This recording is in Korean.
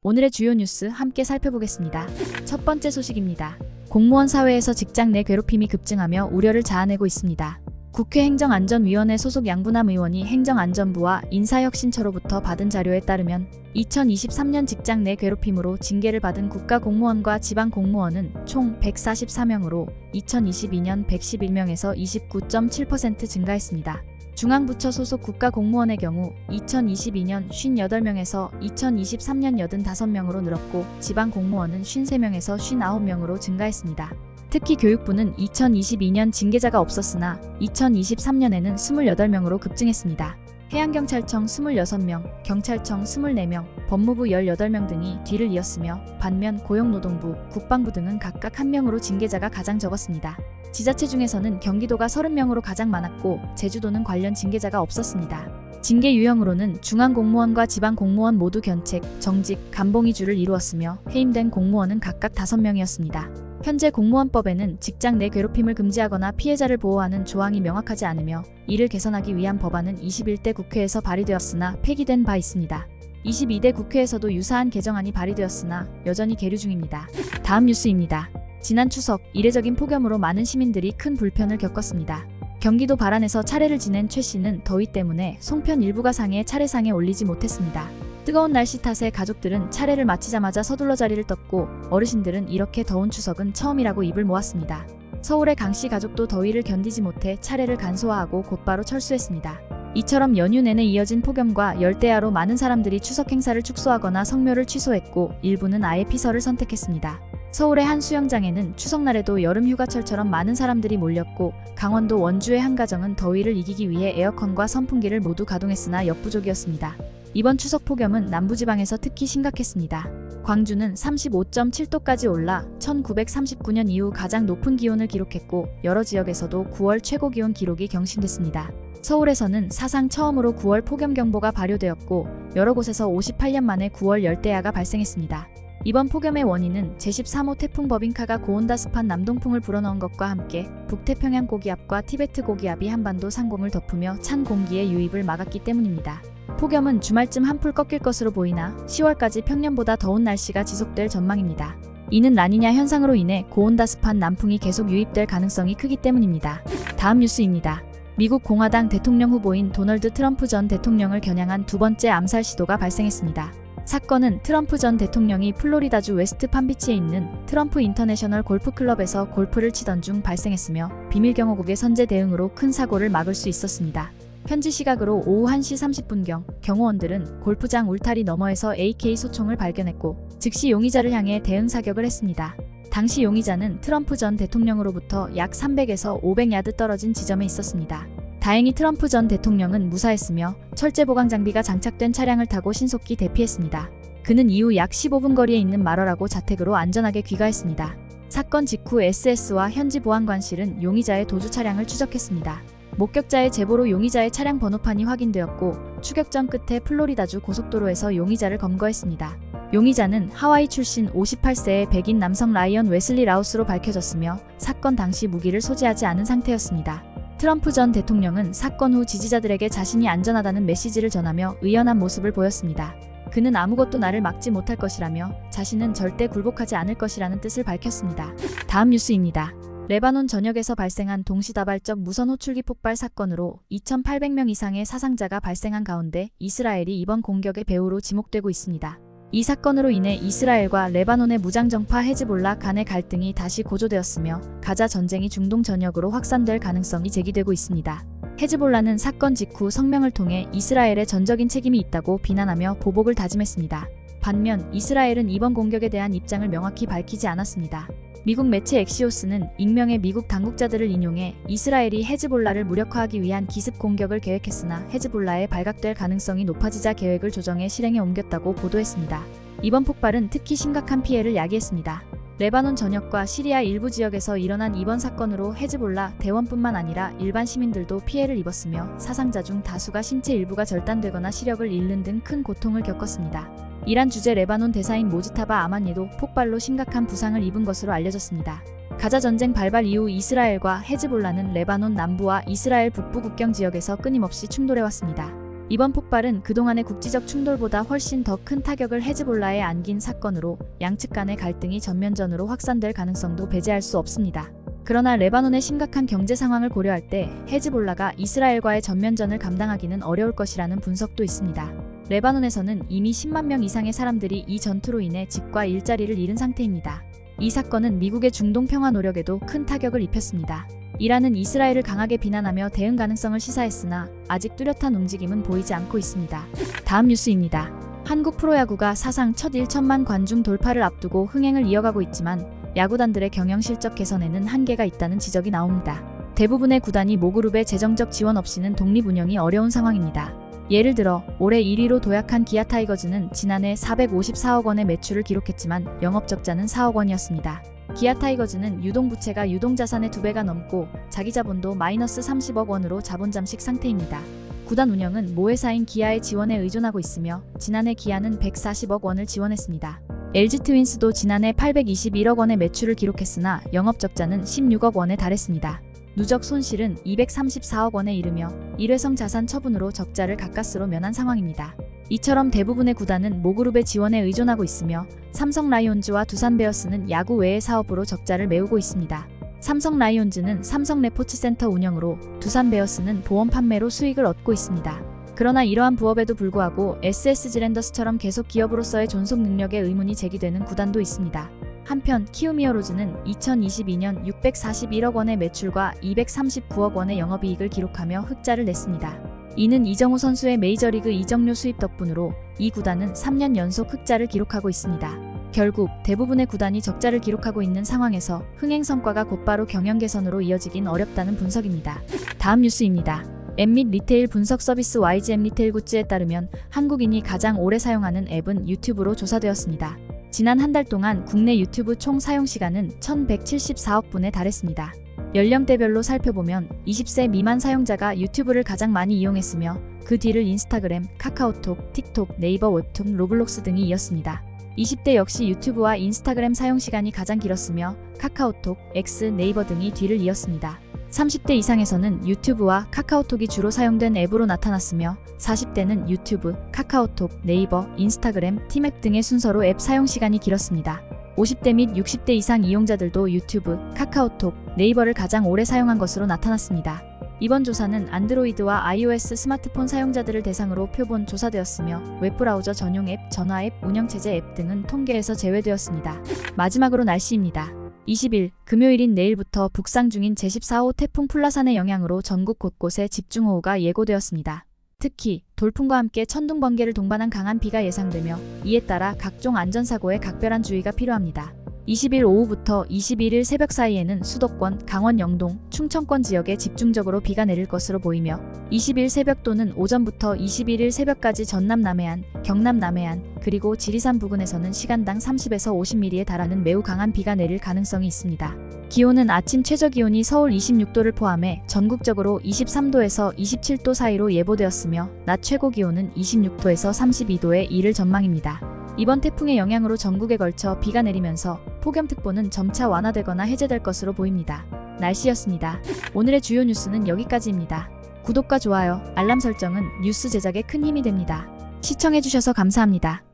오늘의 주요 뉴스 함께 살펴보겠습니다. 첫 번째 소식입니다. 공무원 사회에서 직장 내 괴롭힘이 급증하며 우려를 자아내고 있습니다. 국회 행정안전위원회 소속 양부남 의원이 행정안전부와 인사혁신처로부터 받은 자료에 따르면 2023년 직장 내 괴롭힘으로 징계를 받은 국가공무원과 지방공무원은 총 144명으로 2022년 111명에서 29.7% 증가했습니다. 중앙부처 소속 국가공무원의 경우 2022년 58명에서 2023년 85명으로 늘었고 지방공무원은 53명에서 59명으로 증가했습니다. 특히 교육부는 2022년 징계자가 없었으나 2023년에는 28명으로 급증했습니다. 해양경찰청 26명, 경찰청 24명, 법무부 18명 등이 뒤를 이었으며 반면 고용노동부, 국방부 등은 각각 1명으로 징계자가 가장 적었습니다. 지자체 중에서는 경기도가 30명으로 가장 많았고 제주도는 관련 징계자가 없었습니다. 징계 유형으로는 중앙공무원과 지방공무원 모두 견책, 정직, 감봉이주를 이루었으며 해임된 공무원은 각각 5명이었습니다. 현재 공무원법에는 직장 내 괴롭힘을 금지하거나 피해자를 보호하는 조항이 명확하지 않으며 이를 개선하기 위한 법안은 21대 국회에서 발의되었으나 폐기된 바 있습니다. 22대 국회에서도 유사한 개정안이 발의되었으나 여전히 계류 중입니다. 다음 뉴스입니다. 지난 추석, 이례적인 폭염으로 많은 시민들이 큰 불편을 겪었습니다. 경기도 발안에서 차례를 지낸 최 씨는 더위 때문에 송편 일부가 상해 차례상에 올리지 못했습니다. 뜨거운 날씨 탓에 가족들은 차례를 마치자마자 서둘러 자리를 떴고 어르신들은 이렇게 더운 추석은 처음이라고 입을 모았습니다. 서울의 강씨 가족도 더위를 견디지 못해 차례를 간소화하고 곧바로 철수했습니다. 이처럼 연휴 내내 이어진 폭염과 열대야로 많은 사람들이 추석 행사를 축소하거나 성묘를 취소했고 일부는 아예 피서를 선택했습니다. 서울의 한 수영장에는 추석날에도 여름 휴가철처럼 많은 사람들이 몰렸고 강원도 원주의 한 가정은 더위를 이기기 위해 에어컨과 선풍기를 모두 가동했으나 역부족이었습니다. 이번 추석 폭염은 남부지방에서 특히 심각했습니다. 광주는 35.7도까지 올라 1939년 이후 가장 높은 기온을 기록했고 여러 지역에서도 9월 최고 기온 기록이 경신됐습니다. 서울에서는 사상 처음으로 9월 폭염경보가 발효되었고 여러 곳에서 58년 만에 9월 열대야가 발생했습니다. 이번 폭염의 원인은 제13호 태풍 버빙카가 고온다습한 남동풍을 불어넣은 것과 함께 북태평양 고기압과 티베트 고기압이 한반도 상공을 덮으며 찬 공기의 유입을 막았기 때문입니다. 폭염은 주말쯤 한풀 꺾일 것으로 보이나 10월까지 평년보다 더운 날씨가 지속될 전망입니다. 이는 라니냐 현상으로 인해 고온다습한 남풍이 계속 유입될 가능성이 크기 때문입니다. 다음 뉴스입니다. 미국 공화당 대통령 후보인 도널드 트럼프 전 대통령을 겨냥한 두 번째 암살 시도가 발생했습니다. 사건은 트럼프 전 대통령이 플로리다주 웨스트 판비치에 있는 트럼프 인터내셔널 골프클럽에서 골프를 치던 중 발생했으며 비밀경호국의 선제 대응으로 큰 사고를 막을 수 있었습니다. 현지 시각으로 오후 1시 30분경 경호원들은 골프장 울타리 너머에서 AK 소총을 발견했고 즉시 용의자를 향해 대응 사격을 했습니다. 당시 용의자는 트럼프 전 대통령으로부터 약 300에서 500야드 떨어진 지점에 있었습니다. 다행히 트럼프 전 대통령은 무사했으며 철제 보강 장비가 장착된 차량을 타고 신속히 대피했습니다. 그는 이후 약 15분 거리에 있는 마러라고 자택으로 안전하게 귀가했습니다. 사건 직후 SS와 현지 보안관실은 용의자의 도주 차량을 추적했습니다. 목격자의 제보로 용의자의 차량 번호판이 확인되었고 추격전 끝에 플로리다주 고속도로에서 용의자를 검거했습니다. 용의자는 하와이 출신 58세의 백인 남성 라이언 웨슬리 라우스로 밝혀졌으며 사건 당시 무기를 소지하지 않은 상태였습니다. 트럼프 전 대통령은 사건 후 지지자들에게 자신이 안전하다는 메시지를 전하며 의연한 모습을 보였습니다. 그는 아무것도 나를 막지 못할 것이라며 자신은 절대 굴복하지 않을 것이라는 뜻을 밝혔습니다. 다음 뉴스입니다. 레바논 전역에서 발생한 동시다발적 무선 호출기 폭발 사건으로 2,800명 이상의 사상자가 발생한 가운데 이스라엘이 이번 공격의 배후로 지목되고 있습니다. 이 사건으로 인해 이스라엘과 레바논의 무장정파 헤즈볼라 간의 갈등이 다시 고조되었으며 가자 전쟁이 중동 전역으로 확산될 가능성이 제기되고 있습니다. 헤즈볼라는 사건 직후 성명을 통해 이스라엘의 전적인 책임이 있다고 비난하며 보복을 다짐했습니다. 반면 이스라엘은 이번 공격에 대한 입장을 명확히 밝히지 않았습니다. 미국 매체 엑시오스는 익명의 미국 당국자들을 인용해 이스라엘이 헤즈볼라를 무력화하기 위한 기습 공격을 계획했으나 헤즈볼라에 발각될 가능성이 높아지자 계획을 조정해 실행에 옮겼다고 보도했습니다. 이번 폭발은 특히 심각한 피해를 야기했습니다. 레바논 전역과 시리아 일부 지역에서 일어난 이번 사건으로 헤즈볼라 대원뿐만 아니라 일반 시민들도 피해를 입었으며 사상자 중 다수가 신체 일부가 절단되거나 시력을 잃는 등 큰 고통을 겪었습니다. 이란 주재 레바논 대사인 모지타바 아마니도 폭발로 심각한 부상을 입은 것으로 알려졌습니다. 가자 전쟁 발발 이후 이스라엘과 헤즈볼라는 레바논 남부와 이스라엘 북부 국경 지역에서 끊임없이 충돌해왔습니다. 이번 폭발은 그동안의 국지적 충돌보다 훨씬 더 큰 타격을 헤즈볼라에 안긴 사건으로 양측 간의 갈등이 전면전으로 확산될 가능성도 배제할 수 없습니다. 그러나 레바논의 심각한 경제 상황을 고려할 때 헤즈볼라가 이스라엘과의 전면전을 감당하기는 어려울 것이라는 분석도 있습니다. 레바논에서는 이미 10만 명 이상의 사람들이 이 전투로 인해 집과 일자리를 잃은 상태입니다. 이 사건은 미국의 중동 평화 노력에도 큰 타격을 입혔습니다. 이란은 이스라엘을 강하게 비난하며 대응 가능성을 시사했으나 아직 뚜렷한 움직임은 보이지 않고 있습니다. 다음 뉴스입니다. 한국 프로야구가 사상 첫 1천만 관중 돌파를 앞두고 흥행을 이어가고 있지만 야구단들의 경영 실적 개선에는 한계가 있다는 지적이 나옵니다. 대부분의 구단이 모그룹의 재정적 지원 없이는 독립 운영이 어려운 상황입니다. 예를 들어 올해 1위로 도약한 기아 타이거즈는 지난해 454억 원의 매출을 기록했지만 영업적자는 4억 원이었습니다. 기아 타이거즈는 유동부채가 유동자산의 2배가 넘고 자기 자본도 마이너스 30억 원으로 자본 잠식 상태입니다. 구단 운영은 모회사인 기아의 지원에 의존하고 있으며 지난해 기아는 140억 원을 지원했습니다. LG 트윈스도 지난해 821억 원의 매출을 기록했으나 영업적자는 16억 원에 달했습니다. 누적 손실은 234억 원에 이르며 일회성 자산 처분으로 적자를 가까스로 면한 상황입니다. 이처럼 대부분의 구단은 모그룹의 지원에 의존하고 있으며 삼성 라이온즈와 두산 베어스는 야구 외의 사업으로 적자를 메우고 있습니다. 삼성 라이온즈는 삼성 레포츠센터 운영으로 두산 베어스는 보험 판매로 수익을 얻고 있습니다. 그러나 이러한 부업에도 불구하고 SSG 랜더스처럼 계속 기업으로서의 존속 능력에 의문이 제기되는 구단도 있습니다. 한편 키움히어로즈는 2022년 641억 원의 매출과 239억 원의 영업이익을 기록하며 흑자를 냈습니다. 이는 이정우 선수의 메이저리그 이적료 수입 덕분으로 이 구단은 3년 연속 흑자를 기록하고 있습니다. 결국 대부분의 구단이 적자를 기록하고 있는 상황에서 흥행 성과가 곧바로 경영 개선으로 이어지긴 어렵다는 분석입니다. 다음 뉴스입니다. 앱 및 리테일 분석 서비스 YGM 리테일 굿즈에 따르면 한국인이 가장 오래 사용하는 앱은 유튜브로 조사되었습니다. 지난 한 달 동안 국내 유튜브 총 사용 시간은 1174억 분에 달했습니다. 연령대별로 살펴보면 20세 미만 사용자가 유튜브를 가장 많이 이용했으며 그 뒤를 인스타그램, 카카오톡, 틱톡, 네이버 웹툰, 로블록스 등이 이었습니다. 20대 역시 유튜브와 인스타그램 사용 시간이 가장 길었으며 카카오톡, X, 네이버 등이 뒤를 이었습니다. 30대 이상에서는 유튜브와 카카오톡이 주로 사용된 앱으로 나타났으며 40대는 유튜브, 카카오톡, 네이버, 인스타그램, 티맵 등의 순서로 앱 사용 시간이 길었습니다. 50대 및 60대 이상 이용자들도 유튜브, 카카오톡, 네이버를 가장 오래 사용한 것으로 나타났습니다. 이번 조사는 안드로이드와 iOS 스마트폰 사용자들을 대상으로 표본 조사되었으며 웹브라우저 전용 앱, 전화 앱, 운영체제 앱 등은 통계에서 제외되었습니다. 마지막으로 날씨입니다. 20일 금요일인 내일부터 북상 중인 제14호 태풍 플라산의 영향으로 전국 곳곳에 집중호우가 예고되었습니다. 특히 돌풍과 함께 천둥 번개를 동반한 강한 비가 예상되며 이에 따라 각종 안전사고에 각별한 주의가 필요합니다. 20일 오후부터 21일 새벽 사이에는 수도권, 강원 영동, 충청권 지역에 집중적으로 비가 내릴 것으로 보이며 20일 새벽 또는 오전부터 21일 새벽까지 전남 남해안, 경남 남해안, 그리고 지리산 부근에서는 시간당 30에서 50mm에 달하는 매우 강한 비가 내릴 가능성이 있습니다. 기온은 아침 최저기온이 서울 26도를 포함해 전국적으로 23도에서 27도 사이로 예보되었으며 낮 최고기온은 26도에서 32도에 이를 전망입니다. 이번 태풍의 영향으로 전국에 걸쳐 비가 내리면서 폭염특보는 점차 완화되거나 해제될 것으로 보입니다. 날씨였습니다. 오늘의 주요 뉴스는 여기까지입니다. 구독과 좋아요, 알람 설정은 뉴스 제작에 큰 힘이 됩니다. 시청해주셔서 감사합니다.